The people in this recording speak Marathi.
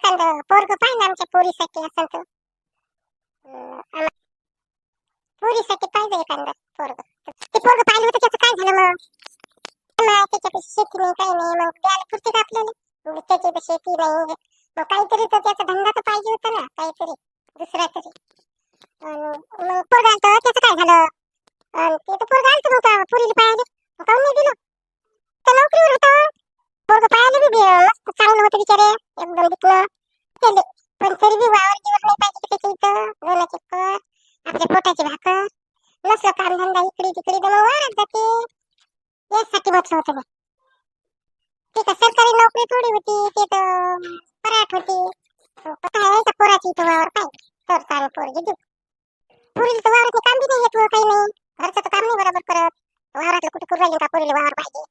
एखादं पोरग पाहिजे आमच्या पोरीसाठी असं तर पोरीसाठी पाहिजे एखादं पोरग. ते पोरग पाहिलं होतं त्याचं काय झालं मग? त्याच्यापाशी शेती नाही काही नाही मग द्यायला पुरते का आपल्याला? त्याची तर शेती नाही मग काहीतरी तर त्याचा धंदा तर पाहिजे होता ना काहीतरी दुसरा तरी. मग पोरग आलं त्याचं काय झालं? ते तर पोरग आलं मग पुरीला पाहायला काऊन नाही दिलं? तर नोकरीवर होता पोरग पाहायला बी मस्त चांगलं होतं बिचारे एकदम दिखणं केले. पण तरी बी वावर जीवर नाही पाहिजे त्याच्या इथं दोन चक्कर आपल्या पोटाची भाकर नसलं काम धंदा इकडे तिकडे तर मग वावरात जाते. यासाठी म्हटलं होतं मी. ते का सरकारी नोकरी थोडी होती ते तर पराठ होती. काय आहे त्या पोराची इथं वावर पाहिजे तर चांगलं पोरगी देऊ. पुरीला तर वावरात काम बी नाही येत काही नाही घरचं तर काम नाही बरोबर करत वावरातलं कुठे करू राहिले का पोरीला वावर पाहिजे.